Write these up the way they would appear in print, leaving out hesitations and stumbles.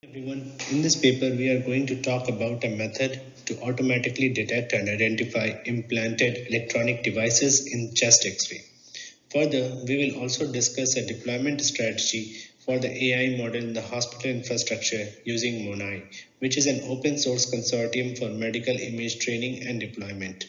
Everyone, in this paper we are going to talk about a method to automatically detect and identify implanted electronic devices in chest X-ray. Further, we will also discuss a deployment strategy for the AI model in the hospital infrastructure using MONAI, which is an open source consortium for medical image training and deployment.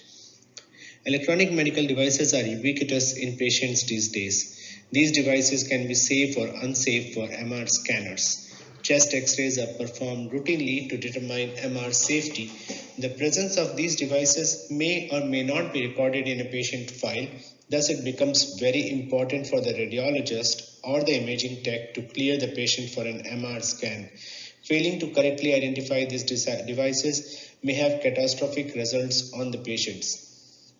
Electronic medical devices are ubiquitous in patients these days. These devices can be safe or unsafe for MR scanners. Chest x-rays are performed routinely to determine MR safety. The presence of these devices may or may not be recorded in a patient file. Thus, it becomes very important for the radiologist or the imaging tech to clear the patient for an MR scan. Failing to correctly identify these devices may have catastrophic results on the patients.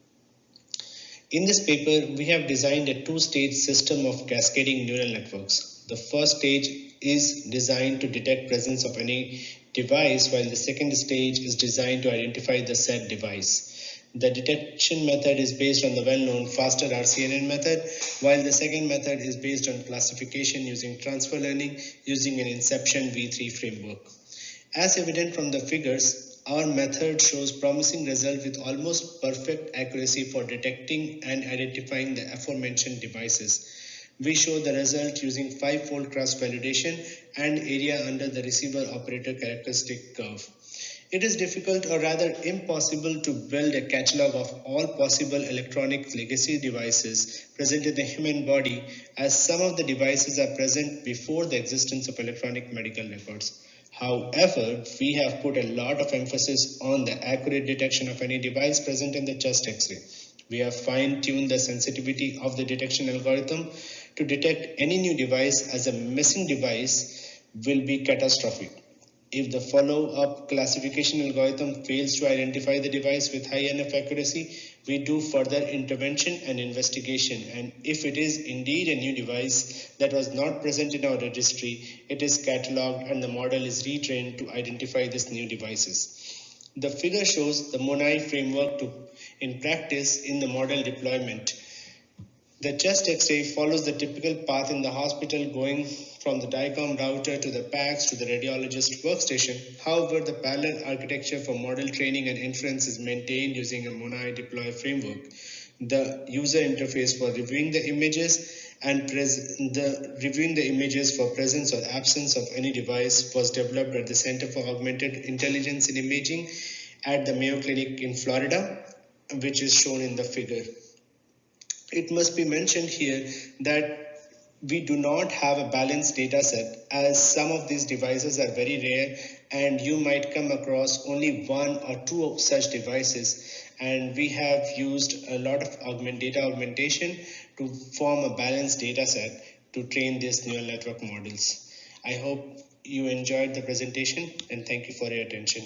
In this paper, we have designed a two-stage system of cascading neural networks. The first stage is designed to detect presence of any device, while the second stage is designed to identify the said device. The detection method is based on the well-known faster RCNN method, while the second method is based on classification using transfer learning using an Inception V3 framework. As evident from the figures, our method shows promising results with almost perfect accuracy for detecting and identifying the aforementioned devices. We show the result using 5-fold cross-validation and area under the receiver operator characteristic curve. It is difficult or rather impossible to build a catalog of all possible electronic legacy devices present in the human body, as some of the devices are present before the existence of electronic medical records. However, we have put a lot of emphasis on the accurate detection of any device present in the chest X-ray. We have fine-tuned the sensitivity of the detection algorithm to detect any new device, as a missing device will be catastrophic. If the follow-up classification algorithm fails to identify the device with high enough accuracy, we do further intervention and investigation, and if it is indeed a new device that was not present in our registry, it is catalogued and the model is retrained to identify these new devices. The figure shows the MONAI framework in practice in the model deployment. The chest X-ray follows the typical path in the hospital, going from the DICOM router to the PACS to the radiologist workstation. However, the parallel architecture for model training and inference is maintained using a MONAI deploy framework. The user interface for reviewing the images and reviewing the images for presence or absence of any device was developed at the Center for Augmented Intelligence in Imaging at the Mayo Clinic in Florida, which is shown in the figure. It must be mentioned here that we do not have a balanced data set, as some of these devices are very rare and you might come across only one or two of such devices, and we have used a lot of data augmentation to form a balanced data set to train these neural network models. I hope you enjoyed the presentation and thank you for your attention.